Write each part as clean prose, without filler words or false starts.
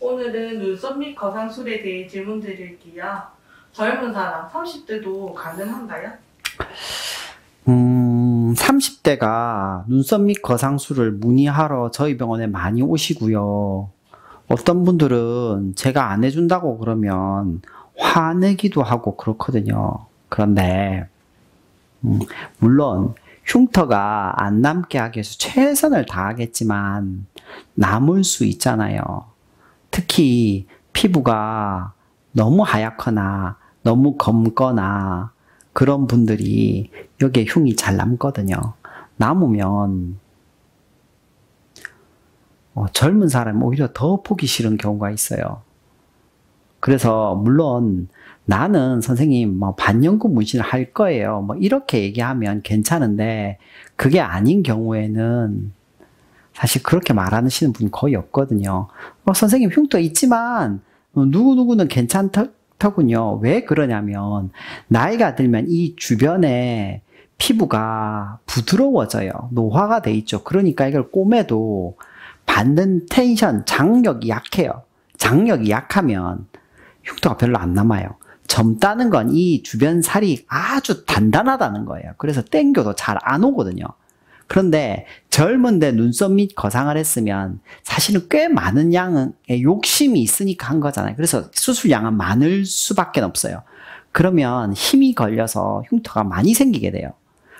오늘은 눈썹 및 거상술에 대해 질문 드릴게요. 젊은 사람, 30대도 가능한가요? 30대가 눈썹 및 거상술을 문의하러 저희 병원에 많이 오시고요. 어떤 분들은 제가 안 해준다고 그러면 화내기도 하고 그렇거든요. 그런데 물론 흉터가 안 남게 하기 위해서 최선을 다하겠지만 남을 수 있잖아요. 특히 피부가 너무 하얗거나 너무 검거나 그런 분들이 여기에 흉이 잘 남거든요. 남으면 젊은 사람이 오히려 더 보기 싫은 경우가 있어요. 그래서 물론 나는 선생님 뭐 반영구 문신을 할 거예요. 뭐 이렇게 얘기하면 괜찮은데 그게 아닌 경우에는 사실 그렇게 말하시는 분 거의 없거든요. 선생님 흉터 있지만 누구누구는 괜찮더군요. 왜 그러냐면 나이가 들면 이 주변에 피부가 부드러워져요. 노화가 돼 있죠. 그러니까 이걸 꼬매도 받는 텐션, 장력이 약해요. 장력이 약하면 흉터가 별로 안 남아요. 젊다는 건 이 주변 살이 아주 단단하다는 거예요. 그래서 땡겨도 잘 안 오거든요. 그런데 젊은데 눈썹 및 거상을 했으면 사실은 꽤 많은 양의 욕심이 있으니까 한 거잖아요. 그래서 수술량은 많을 수밖에 없어요. 그러면 힘이 걸려서 흉터가 많이 생기게 돼요.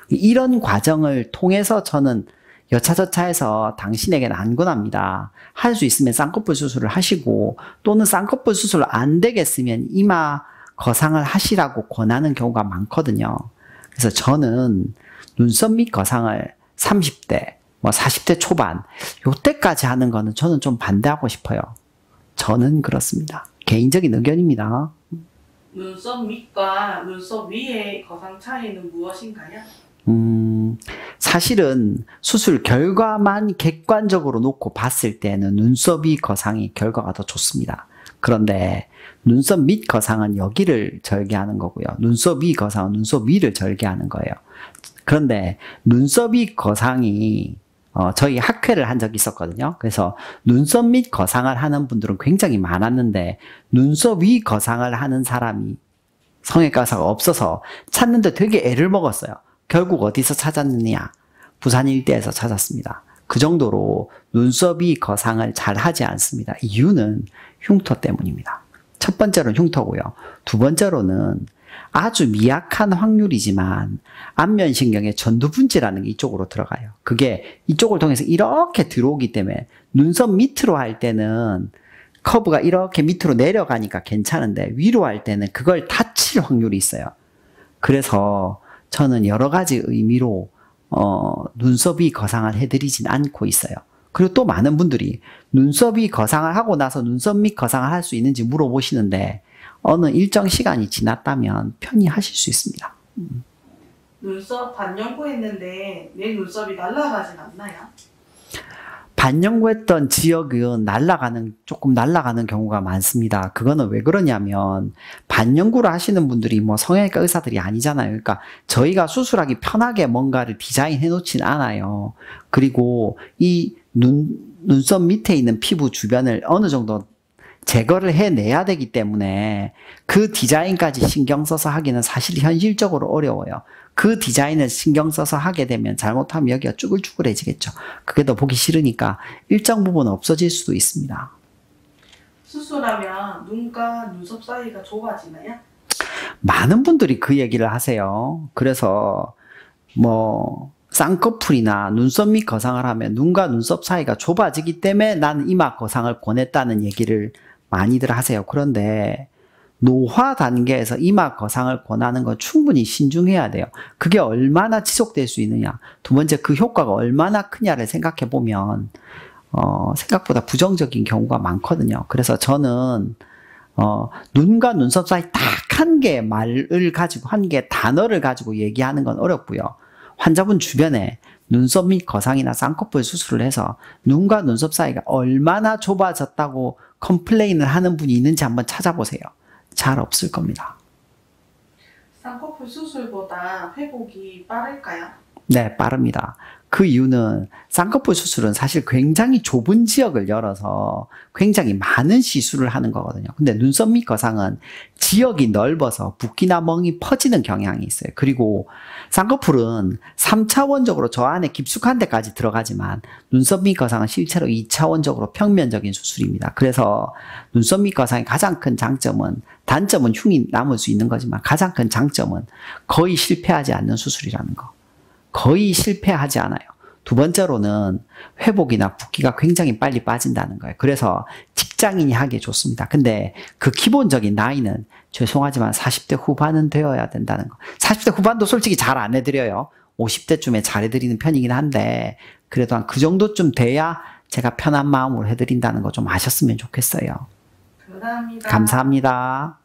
이런 과정을 통해서 저는 여차저차해서 당신에게는 안 권합니다. 할 수 있으면 쌍꺼풀 수술을 하시고 또는 쌍꺼풀 수술 안 되겠으면 이마 거상을 하시라고 권하는 경우가 많거든요. 그래서 저는 눈썹 및 거상을 30대, 뭐 40대 초반 요때까지 하는 거는 저는 좀 반대하고 싶어요. 저는 그렇습니다. 개인적인 의견입니다. 눈썹 밑과 눈썹 위의 거상 차이는 무엇인가요? 사실은 수술 결과만 객관적으로 놓고 봤을 때는 눈썹 위 거상이 결과가 더 좋습니다. 그런데 눈썹 밑 거상은 여기를 절개하는 거고요. 눈썹 위 거상은 눈썹 위를 절개하는 거예요. 그런데 눈썹 위 거상이 저희 학회를 한 적이 있었거든요. 그래서 눈썹 밑 거상을 하는 분들은 굉장히 많았는데 눈썹 위 거상을 하는 사람이 성형외과 의사가 없어서 찾는데 되게 애를 먹었어요. 결국 어디서 찾았느냐? 부산 일대에서 찾았습니다. 그 정도로 눈썹 위 거상을 잘 하지 않습니다. 이유는 흉터 때문입니다. 첫 번째로는 흉터고요. 두 번째로는 아주 미약한 확률이지만 안면신경의 전두분지라는 게 이쪽으로 들어가요. 그게 이쪽을 통해서 이렇게 들어오기 때문에 눈썹 밑으로 할 때는 커브가 이렇게 밑으로 내려가니까 괜찮은데 위로 할 때는 그걸 다칠 확률이 있어요. 그래서 저는 여러 가지 의미로 눈썹 위 거상을 해드리진 않고 있어요. 그리고 또 많은 분들이 눈썹 위 거상을 하고 나서 눈썹 밑 거상을 할 수 있는지 물어보시는데 어느 일정 시간이 지났다면 편히 하실 수 있습니다. 눈썹 반영구했는데 내 눈썹이 날아가진 않나요? 반영구했던 지역은 조금 날아가는 경우가 많습니다. 그거는 왜 그러냐면 반영구를 하시는 분들이 뭐 성형외과 의사들이 아니잖아요. 그러니까 저희가 수술하기 편하게 뭔가를 디자인해 놓진 않아요. 그리고 이 눈썹 밑에 있는 피부 주변을 어느 정도 제거를 해내야 되기 때문에 그 디자인까지 신경 써서 하기는 사실 현실적으로 어려워요. 그 디자인을 신경 써서 하게 되면 잘못하면 여기가 쭈글쭈글해지겠죠. 그게 더 보기 싫으니까 일정 부분은 없어질 수도 있습니다. 수술하면 눈과 눈썹 사이가 좁아지나요? 많은 분들이 그 얘기를 하세요. 그래서 뭐 쌍꺼풀이나 눈썹 밑 거상을 하면 눈과 눈썹 사이가 좁아지기 때문에 나는 이마 거상을 권했다는 얘기를 많이들 하세요. 그런데 노화 단계에서 이마 거상을 권하는 건 충분히 신중해야 돼요. 그게 얼마나 지속될 수 있느냐. 두 번째, 그 효과가 얼마나 크냐를 생각해 보면 생각보다 부정적인 경우가 많거든요. 그래서 저는 눈과 눈썹 사이 딱 한 개의 말을 가지고, 한 개의 단어를 가지고 얘기하는 건 어렵고요. 환자분 주변에 눈썹 및 거상이나 쌍꺼풀 수술을 해서 눈과 눈썹 사이가 얼마나 좁아졌다고 컴플레인을 하는 분이 있는지 한번 찾아보세요. 잘 없을 겁니다. 쌍꺼풀 수술보다 회복이 빠를까요? 네, 빠릅니다. 그 이유는 쌍꺼풀 수술은 사실 굉장히 좁은 지역을 열어서 굉장히 많은 시술을 하는 거거든요. 근데 눈썹 밑 거상은 지역이 넓어서 붓기나 멍이 퍼지는 경향이 있어요. 그리고 쌍꺼풀은 3차원적으로 저 안에 깊숙한 데까지 들어가지만 눈썹 밑 거상은 실제로 2차원적으로 평면적인 수술입니다. 그래서 눈썹 밑 거상의 가장 큰 장점은, 단점은 흉이 남을 수 있는 거지만 가장 큰 장점은 거의 실패하지 않는 수술이라는 거. 거의 실패하지 않아요. 두 번째로는 회복이나 붓기가 굉장히 빨리 빠진다는 거예요. 그래서 직장인이 하기에 좋습니다. 근데 그 기본적인 나이는 죄송하지만 40대 후반은 되어야 된다는 거. 40대 후반도 솔직히 잘 안 해드려요. 50대쯤에 잘 해드리는 편이긴 한데 그래도 한 그 정도쯤 돼야 제가 편한 마음으로 해드린다는 거 좀 아셨으면 좋겠어요. 감사합니다. 감사합니다.